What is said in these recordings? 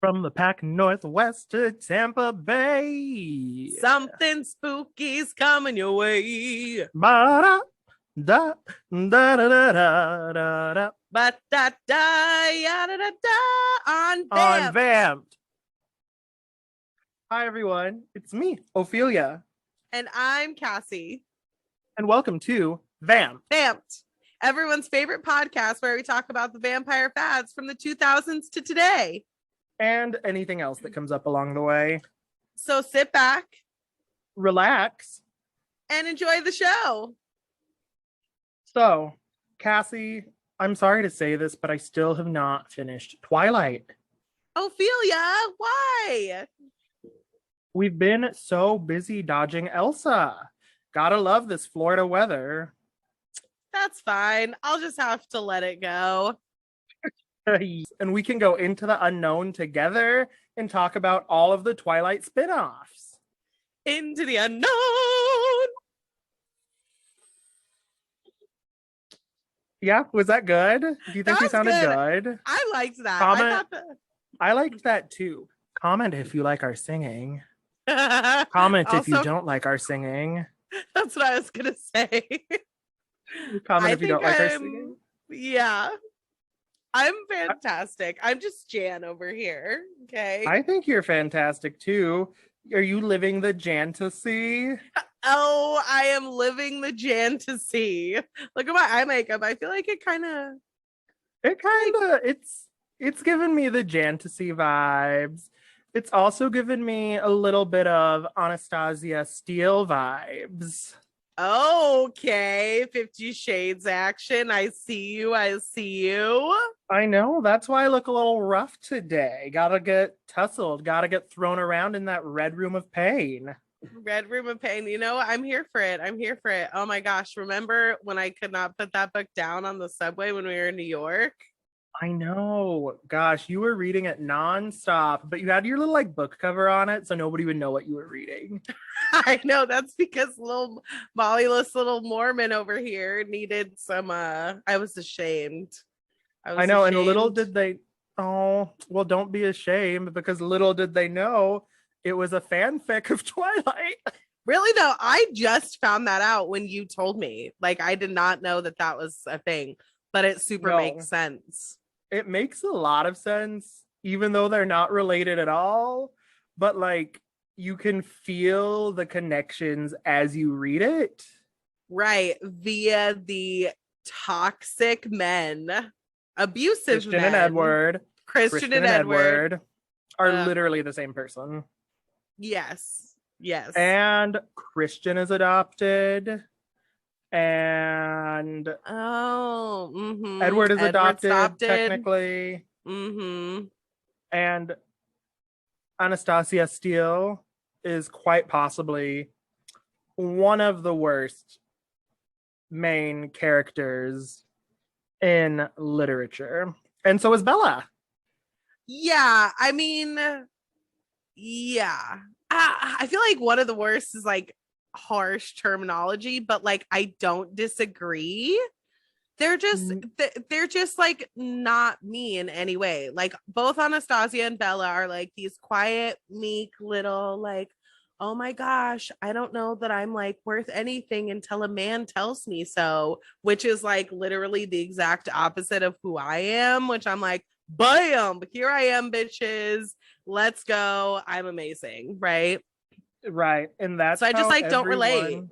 From the Pac Northwest to Tampa Bay. Something spooky's coming your way. Ba-da, da, da, da, da, da, da, da. But da da ya da da da on On Vamp. Vamped. Hi, everyone. It's me, Ophelia. And I'm Kassy. And welcome to Vamp. Vamped. Everyone's favorite podcast where we talk about the vampire fads from the 2000s to today. And anything else that comes up along the way. So sit back, relax, and enjoy the show. So, Kassy, I'm sorry to say this, but I still have not finished Twilight. Ophelia, why? We've been so busy dodging Elsa. Gotta love this Florida weather. That's fine. I'll just have to let it go. And we can go into the unknown together and talk about all of the Twilight spinoffs. Into the unknown. Yeah, was that good? Do you think we sounded good? I liked that. I liked that too. Comment if you like our singing. Comment also, if you don't like our singing. That's what I was gonna say. Comment if you don't like our singing. Yeah. I'm fantastic. I'm just Jan over here. Okay. I think you're fantastic too. Are you living the Jantasy? Oh, I am living the Jantasy. Look at my eye makeup. I feel like it's given me the Jantasy vibes. It's also given me a little bit of Anastasia Steele vibes. Okay, 50 Shades action. I see you. I know. That's why I look a little rough today. Gotta get tussled. Gotta get thrown around in that red room of pain. Red room of pain. You know, I'm here for it. Oh my gosh. Remember when I could not put that book down on the subway when we were in New York? I know. Gosh, you were reading it nonstop, but you had your little book cover on it, so nobody would know what you were reading. I know. That's because little Mollyless little Mormon over here needed some I was ashamed. I know, and little did they don't be ashamed, because little did they know it was a fanfic of Twilight. Really? No, I just found that out when you told me. I did not know that was a thing, but it super makes sense. It makes a lot of sense, even though they're not related at all. But you can feel the connections as you read it. Right. Via the toxic men, abusive Christian men. And Edward. Christian and Edward are literally the same person. Yes. And Christian is adopted. And Edward is adopted technically. And Anastasia Steele is quite possibly one of the worst main characters in literature. And so is Bella. Yeah, I mean, yeah. I feel like one of the worst is harsh terminology, but I don't disagree. They're just not me in any way. Both Anastasia and Bella are these quiet, meek little oh my gosh, I don't know that I'm worth anything until a man tells me so, which is literally the exact opposite of who I am, which I'm bam, here I am, bitches, let's go, I'm amazing, right? And that's so I just don't relate.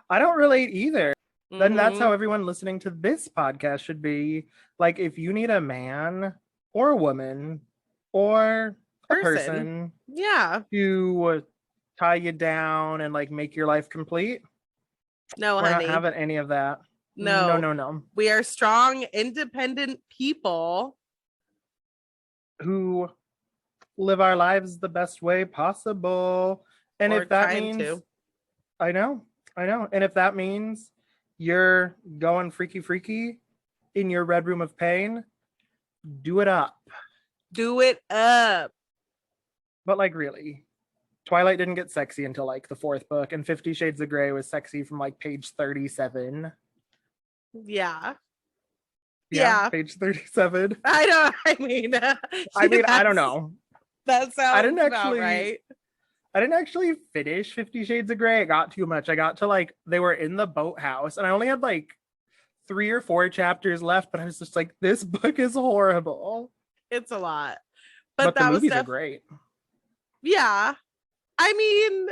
I don't relate either. Then that's how everyone listening to this podcast should be. If you need a man or a woman or a person to tie you down and make your life complete, no, we're honey, not having any of that. No. We are strong, independent people who live our lives the best way possible. And if that means I know. And if that means you're going freaky in your red room of pain, do it up. But really, Twilight didn't get sexy until the fourth book, and 50 Shades of Grey was sexy from page 37. Yeah. Page 37. I know. I mean, I don't know. That sounds about right. I didn't actually finish 50 Shades of Grey. It got too much. I got to like, they were in the boathouse and I only had like 3 or 4 chapters left, but I was just like, this book is horrible. It's a lot. But the movies are great. Yeah. I mean,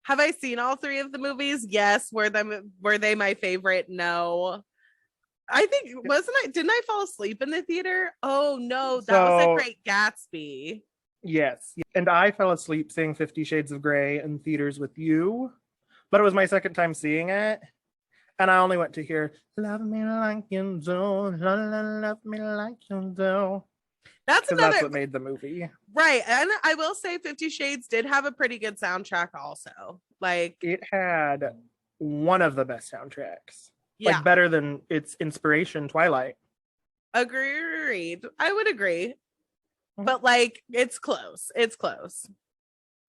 have I seen all 3 of the movies? Yes. Were they my favorite? No. I think didn't I fall asleep in the theater? Oh no, that was a Great Gatsby. Yes. And I fell asleep seeing 50 Shades of Grey in theaters with you, but it was my second time seeing it. And I only went to hear, love me like you do, love me like you do. That's what made the movie. Right. And I will say 50 Shades did have a pretty good soundtrack also. Like, it had one of the best soundtracks. Yeah. Like, better than its inspiration, Twilight. Agreed. I would agree. But like, it's close. It's close.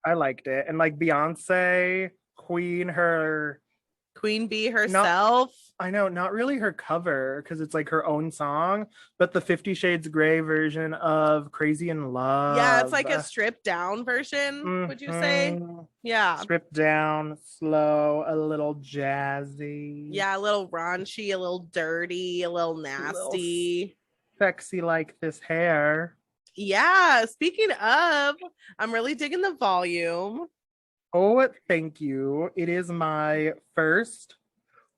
I liked it. And like Beyonce, Queen Bee herself. I know, not really her cover because it's like her own song, but the 50 Shades Grey version of Crazy in Love. Yeah, it's like a stripped down version, would you say? Yeah. Stripped down, slow, a little jazzy. Yeah, a little raunchy, a little dirty, a little nasty. A little sexy like this hair. Yeah, speaking of, I'm really digging the volume. Oh, thank you. It is my first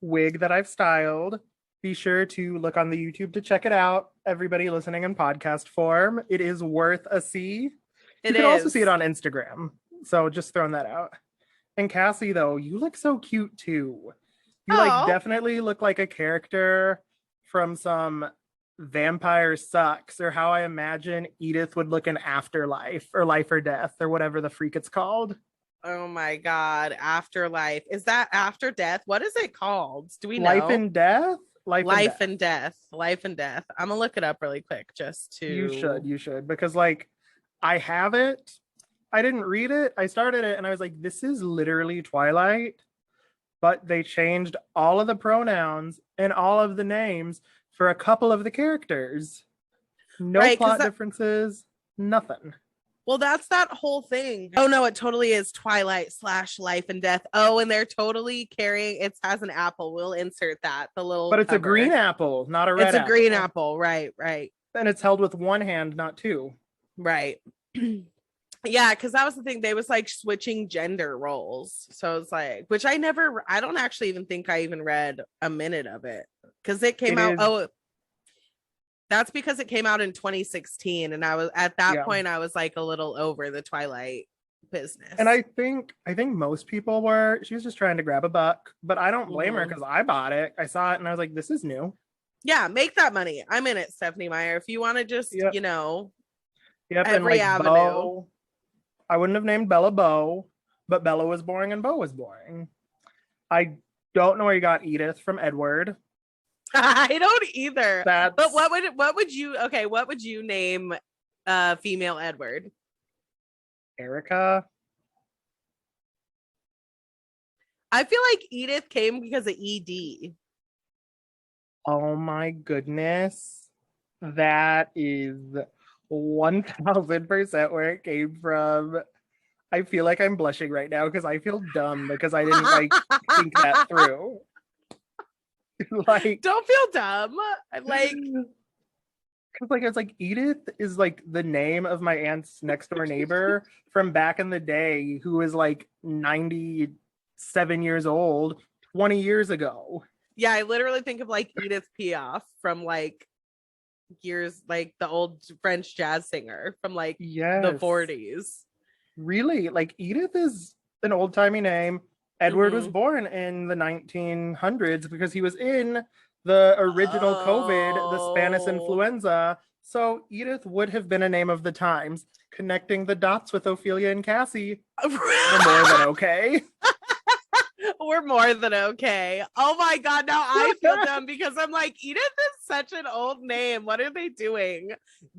wig that I've styled. Be sure to look on the YouTube to check it out. Everybody listening in podcast form, it is worth a see. You can also see it on Instagram. So just throwing that out. And Kassy, though, you look so cute too. You like definitely look like a character from some Vampire Sucks, or how I imagine Edith would look in Afterlife or Life or Death or whatever the freak it's called. Oh my God. Afterlife. Is that after death? What is it called? Do we know? Life and Death? Life and Death. Life and Death. I'm gonna look it up really quick just to. You should. Because like, I have it. I didn't read it. I started it and I was like, this is literally Twilight. But they changed all of the pronouns and all of the names for a couple of the characters. No plot differences. Nothing. Well, that's that whole thing. Oh no, it totally is Twilight / Life and Death. Oh, and they're totally carrying, it has an apple. We'll insert that. The little But it's cover. A green apple, not a red apple. It's a green apple, right. And it's held with one hand, not two. Right. Yeah, because that was the thing. They was like switching gender roles. So it's like, which I don't actually even think I even read a minute of it. Because it came out, that's because it came out in 2016, and I was at that point I was like a little over the Twilight business. And I think most people were. She was just trying to grab a buck, but I don't blame her because I bought it. I saw it and I was like, this is new. Yeah, make that money. I'm in it, Stephanie Meyer. If you want to just, every and like avenue. Beau, I wouldn't have named Bella Beau, but Bella was boring and Beau was boring. I don't know where you got Edith from Edward. I don't either. But what would you name female Edward? Erica. I feel like Edith came because of ED. Oh my goodness. That is 1000% where it came from. I feel like I'm blushing right now because I feel dumb because I didn't like think that through. Like, don't feel dumb. Like, because like it's like Edith is like the name of my aunt's next door neighbor from back in the day who was like 97 years old 20 years ago. Yeah, I literally think of like Edith Piaf from like years, like the old French jazz singer from like the 40s. Really? Like Edith is an old-timey name. Edward was born in the 1900s because he was in the original COVID, the Spanish influenza. So Edith would have been a name of the times. Connecting the dots with Ophelia and Kassy. We're more than okay. We're more than okay. Oh my God, now I feel dumb because I'm like, Edith is such an old name. What are they doing?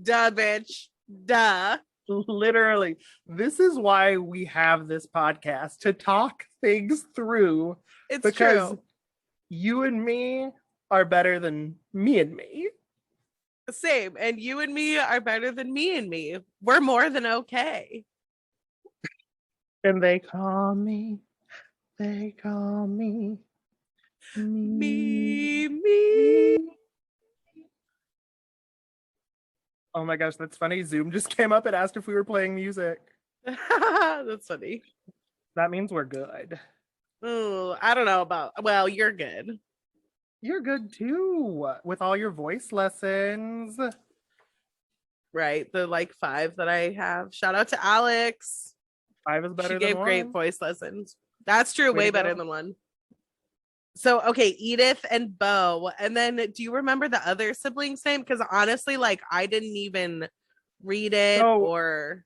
Duh, bitch. Duh. Literally, this is why we have this podcast, to talk things through. It's because true. You and me are better than me and me. Same. And you and me are better than me and me. We're more than okay. And they call me Me. Oh my gosh, that's funny. Zoom just came up and asked if we were playing music. That's funny. That means we're good. Oh, I don't know about, well, you're good. You're good too, with all your voice lessons. Right. The like 5 that I have. Shout out to Alex. 5 is better She than gave 1. great voice lessons. That's true. Way Way to better go. than 1. So, okay, Edith and Bo. And then do you remember the other sibling's name? Because honestly, like, I didn't even read it So or.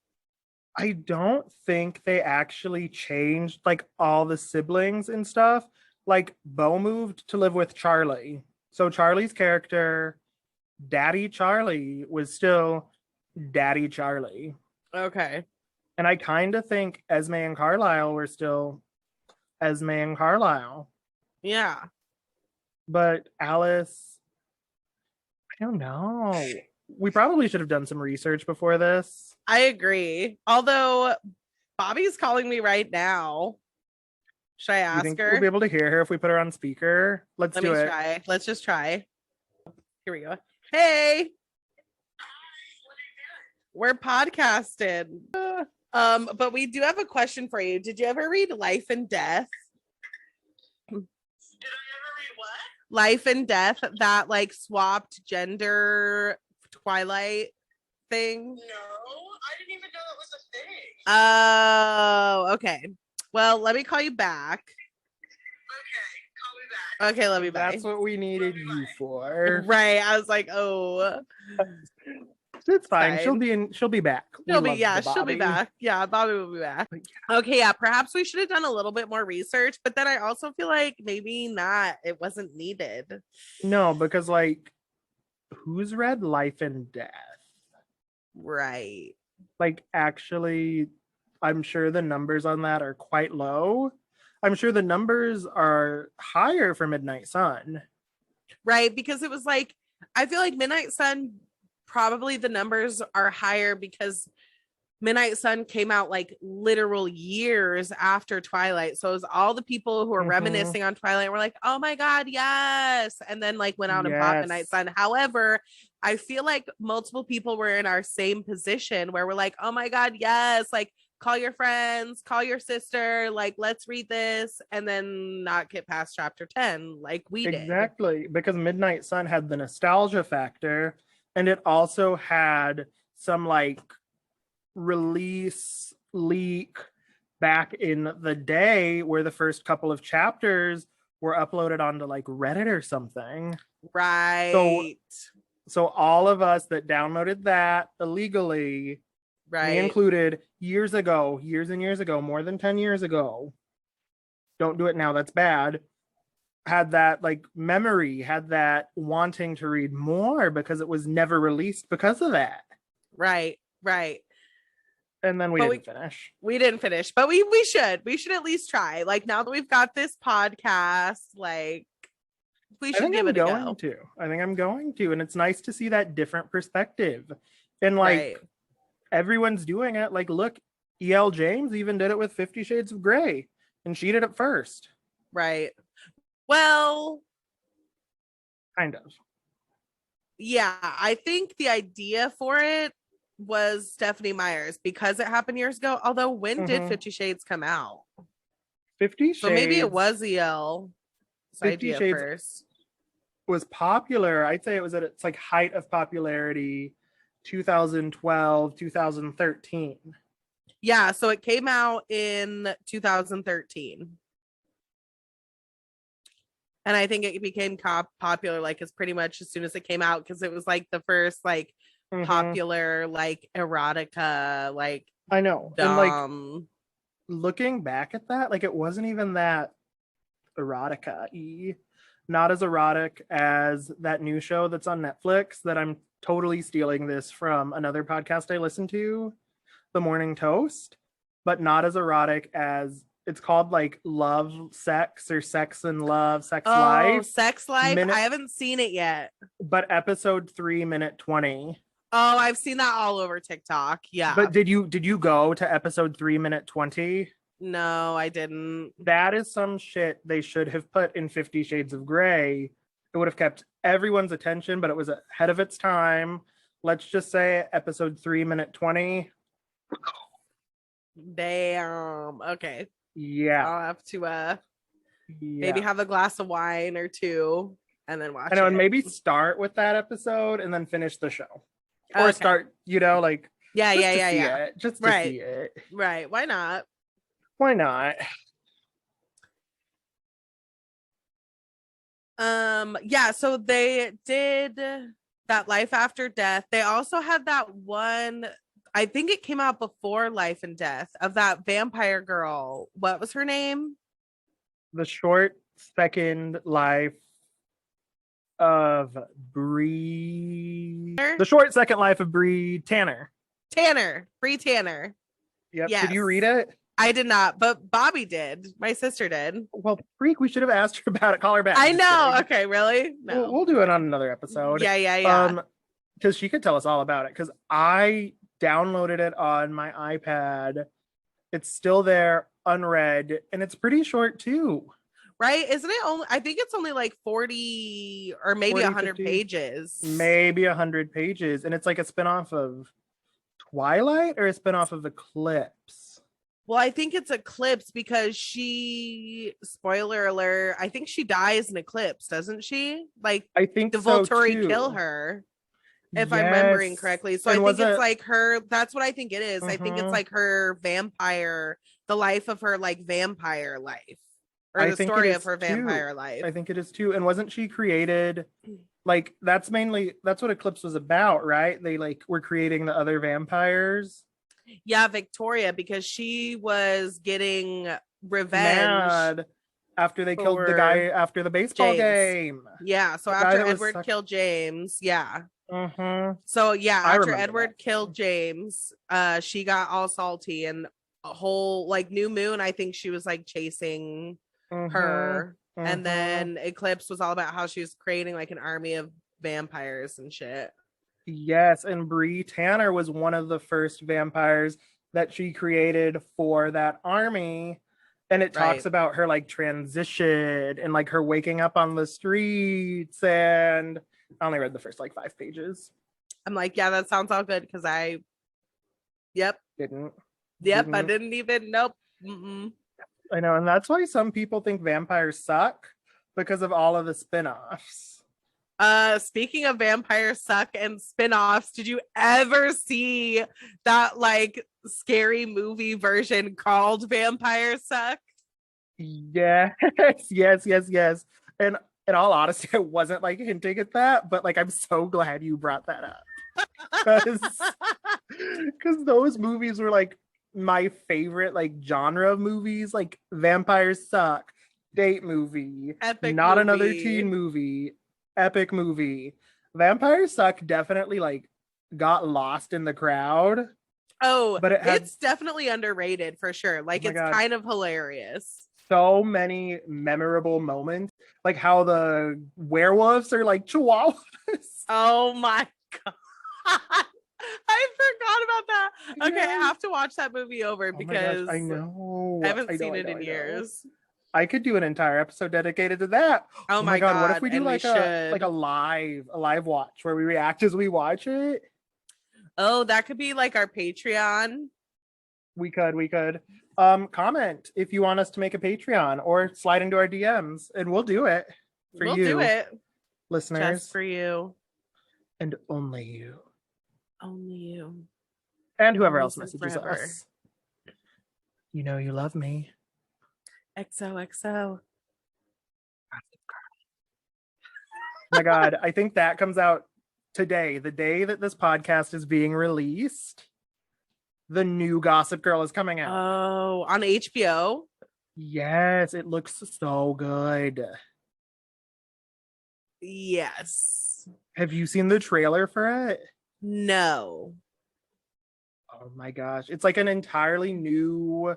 I don't think they actually changed like all the siblings and stuff. Like Bo moved to live with Charlie. So Charlie's character, Daddy Charlie, was still Daddy Charlie. Okay. And I kind of think Esme and Carlisle were still Esme and Carlisle. Yeah. But Alice, I don't know. We probably should have done some research before this. I agree. Although Bobby's calling me right now. Should I You ask think her? we'll be able to hear her if we put her on speaker? Let's Let do me it. try. Let's just try. Here we go. Hey. We're podcasting. But we do have a question for you. Did you ever read Life and Death? Did I ever read what? Life and Death, that like swapped gender Twilight thing? No, I didn't even know that was a thing. Oh, okay. Well, let me call you back. Okay, call me back. Okay, let me That's bye. what we needed you for. Right. I was like, oh, It's fine. Fine. She'll be back. We she'll be love yeah, the she'll be Bobby. back. Yeah, Bobby will be back. But Okay, yeah, perhaps we should have done a little bit more research, but then I also feel like maybe not. It wasn't needed. No, because like who's read Life and Death? Right. Like actually, I'm sure the numbers on that are quite low. I'm sure the numbers are higher for Midnight Sun. Right, because it was like I feel like Midnight Sun, probably the numbers are higher because Midnight Sun came out like literal years after Twilight. So it was all the people who were reminiscing on Twilight and were like, oh my God, yes. And then like went out and bought Midnight Sun. However, I feel like multiple people were in our same position where we're like, oh my God, yes. Like call your friends, call your sister, like let's read this and then not get past chapter 10 like we did. Exactly, because Midnight Sun had the nostalgia factor and it also had some like release leak back in the day where the first couple of chapters were uploaded onto like Reddit or something. Right. So all of us that downloaded that illegally, Right. me included, years and years ago, more than 10 years ago, don't do it now, that's bad, had that like memory, had that wanting to read more because it was never released because of that. Right. And then we didn't finish. We didn't finish, but we should at least try. Like now that we've got this podcast, like we should give it a go. I think I'm going to, and it's nice to see that different perspective. And like everyone's doing it. Like look, E.L. James even did it with 50 Shades of Grey, and she did it first. Right. Well, kind of. Yeah, I think the idea for it was Stephanie Meyer's because it happened years ago. Although when did 50 Shades come out? 50 Shades. So maybe it was EL's idea first. Was popular. I'd say it was at its like height of popularity 2012, 2013. Yeah, so it came out in 2013. And I think it became popular like as pretty much as soon as it came out because it was like the first like popular like erotica like I know. And like looking back at that, like it wasn't even that erotica-y. Not as erotic as that new show that's on Netflix that I'm totally stealing this from another podcast I listen to, The Morning Toast, but not as erotic as It's called like Love, Sex, or Sex and Love, Sex Oh, Life. Sex Life. Minute- I haven't seen it yet. But episode 3, minute 20. Oh, I've seen that all over TikTok. Yeah. But did you go to episode 3, minute 20? No, I didn't. That is some shit they should have put in 50 Shades of Grey. It would have kept everyone's attention, but it was ahead of its time. Let's just say episode 3, minute 20. Damn. Okay. Yeah. I'll have to maybe have a glass of wine or two and then watch I know, it. and maybe start with that episode and then finish the show. Or start, like yeah. Just to see it. Right. Why not? Why not? Yeah, so they did that Life After Death. They also had that one, I think it came out before Life and Death, of that vampire girl. What was her name? The Short Second Life of Bree. The Short Second Life of Bree Tanner. Bree Tanner. Yep. Yes. Did you read it? I did not, but Bobby did. My sister did. Well, freak, we should have asked her about it. Call her back. I know. Okay, really? No. We'll do it on another episode. Yeah. Because she could tell us all about it. Because I downloaded it on my iPad. It's still there, unread, and it's pretty short too. Right? Isn't it only? I think it's only like 40 or maybe 100 pages. Maybe 100 pages, and it's like a spinoff of Twilight or a spinoff of Eclipse. Well, I think it's Eclipse because she, spoiler alert, I think she dies in Eclipse, doesn't she? Like, I think the Volturi kill her, if I'm remembering correctly. So and I think it's like her, that's what I think it is. I think it's like her vampire, the life of her like vampire life, or the story of her vampire life. I think it is too. And wasn't she created, like, that's what Eclipse was about, right? They like were creating the other vampires. Yeah, Victoria, because she was getting revenge after they killed the guy after the baseball game. Yeah, so after Edward killed James, yeah. So yeah, after Edward killed James, she got all salty, and a whole like New Moon, I think she was like chasing her, and then Eclipse was all about how she was creating like an army of vampires and shit. Yes, and Bree Tanner was one of the first vampires that she created for that army. And it talks about her like transition and like her waking up on the streets. And I only read the first like 5 pages. I'm like, yeah, that sounds all good because I didn't. I didn't even. Nope. I know, and that's why some people think vampires suck, because of all of the spin-offs. Speaking of vampires suck and spin-offs, did you ever see that like scary movie version called Vampires Suck? Yes. And in all honesty, I wasn't like hinting at that, but like I'm so glad you brought that up. Because those movies were like my favorite like genre of movies, like Vampires Suck, date movie, epic not movie. Another teen movie, epic movie. Vampires Suck definitely like got lost in the crowd. Oh, but it's definitely underrated for sure. Like, it's kind of hilarious. So many memorable moments, like how the werewolves are like chihuahuas. Oh my god. I forgot about that. Okay, I have to watch that movie over because I know I haven't seen it in years. I could do an entire episode dedicated to that. Oh my god! What if we do like a live watch where we react as we watch it? Oh, that could be like our Patreon. We could. Comment if you want us to make a Patreon, or slide into our DMs and we'll do it for you. We'll do it, listeners. Just for you. And only you. Only you. And whoever else messages us. You know you love me. XOXO. Oh my god, I think that comes out today, the day that this podcast is being released. The new Gossip Girl is coming out. Oh, on HBO? Yes, it looks so good. Yes. Have you seen the trailer for it? No. Oh my gosh. It's like an entirely new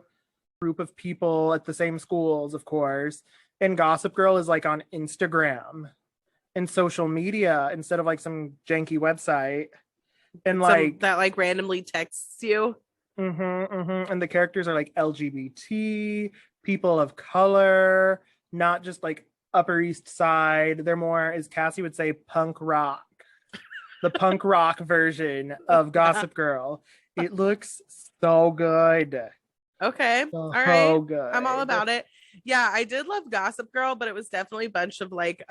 group of people at the same schools, of course. And Gossip Girl is like on Instagram and social media instead of like some janky website. And like that like randomly texts you. And the characters are like LGBT, people of color, not just like Upper East Side. They're more, as Kassy would say, punk rock. The punk rock version of Gossip Girl. It looks so good. Okay. So all right. good. I'm all about it. Yeah, I did love Gossip Girl, but it was definitely a bunch of like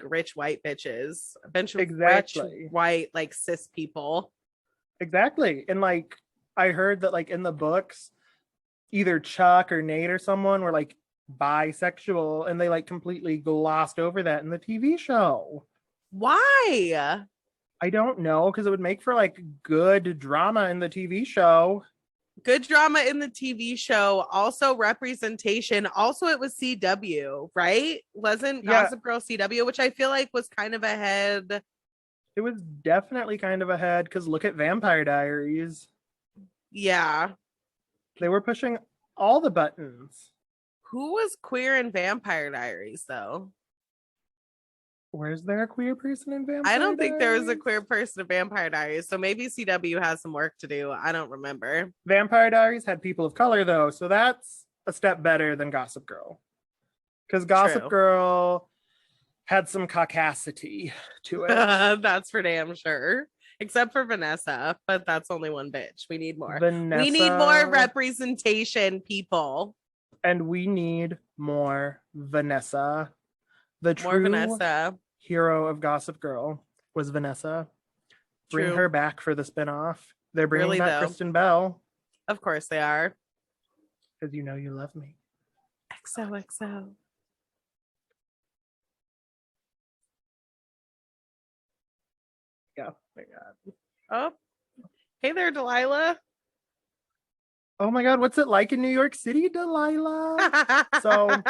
rich white bitches, a bunch of rich white like cis people. Exactly. And like I heard that like in the books, either Chuck or Nate or someone were like bisexual, and they like completely glossed over that in the TV show. Why? I don't know, because it would make for like good drama in the TV show. Good drama in the TV show, also representation. Also, it was CW, right? Wasn't Gossip Girl CW, which I feel like was kind of ahead. It was definitely kind of ahead, because look at Vampire Diaries. Yeah. They were pushing all the buttons. Who was queer in Vampire Diaries, though? Where's there a queer person in Vampire I don't think there was a Diaries? queer person in Vampire Diaries, so maybe CW has some work to do. I don't remember. Vampire Diaries had people of color, though, so that's a step better than Gossip Girl. Because Gossip Girl had some caucasity to it. That's for damn sure. Except for Vanessa, but that's only one bitch. We need more. We need more representation, people. And we need more Vanessa. The true hero of Gossip Girl was Vanessa. Bring her back for the spinoff. They're bringing back Kristen Bell. Of course they are. Because you know you love me. XOXO. Yeah. Oh my God. Oh. Hey there, Delilah. Oh my God. What's it like in New York City, Delilah? So,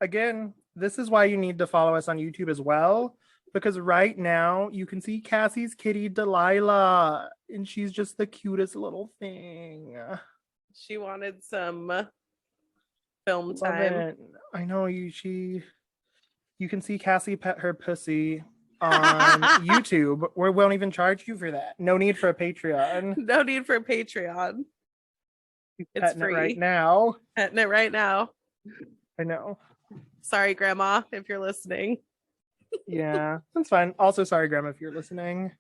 again, this is why you need to follow us on YouTube as well, because right now you can see Kassy's kitty Delilah, and she's just the cutest little thing. She wanted some film time. I know you can see Kassy pet her pussy on YouTube. We won't even charge you for that. No need for a Patreon. No need for a Patreon. It's free right now. Petting it right now. I know. Sorry, Grandma, if you're listening. Yeah, that's fine. Also, sorry, Grandma, if you're listening.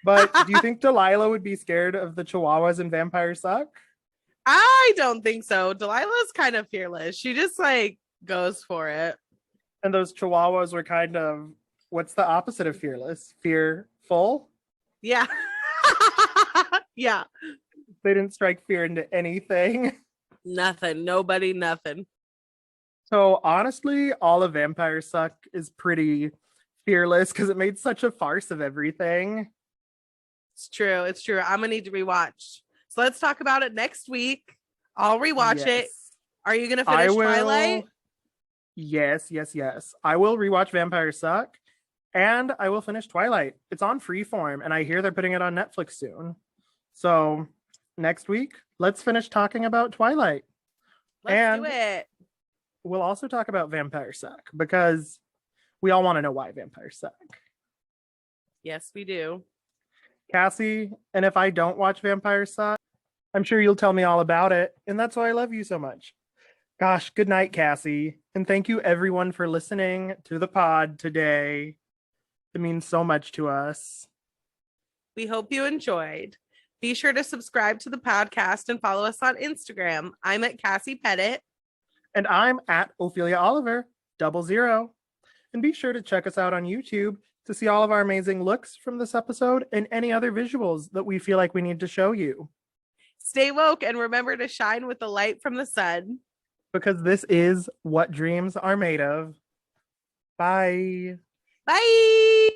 But do you think Delilah would be scared of the Chihuahuas in Vampire Suck? I don't think so. Delilah's kind of fearless. She just like goes for it. And those Chihuahuas were kind of, what's the opposite of fearless? Fearful? Yeah. Yeah. They didn't strike fear into anything. Nothing. Nobody, nothing. So honestly, all of Vampire Suck is pretty fearless because it made such a farce of everything. It's true. It's true. I'm gonna need to rewatch. So let's talk about it next week. I'll rewatch it. Are you gonna finish Twilight? Yes. I will rewatch Vampire Suck, and I will finish Twilight. It's on Freeform, and I hear they're putting it on Netflix soon. So next week, let's finish talking about Twilight. Let's do it. We'll also talk about Vampire Suck because we all want to know why Vampire Suck. Yes, we do. Kassy, and if I don't watch Vampire Suck, I'm sure you'll tell me all about it. And that's why I love you so much. Gosh, good night, Kassy. And thank you everyone for listening to the pod today. It means so much to us. We hope you enjoyed. Be sure to subscribe to the podcast and follow us on Instagram. I'm at Kassy Pettit. And I'm at Ophelia Oliver, 00. And be sure to check us out on YouTube to see all of our amazing looks from this episode and any other visuals that we feel like we need to show you. Stay woke and remember to shine with the light from the sun. Because this is what dreams are made of. Bye. Bye.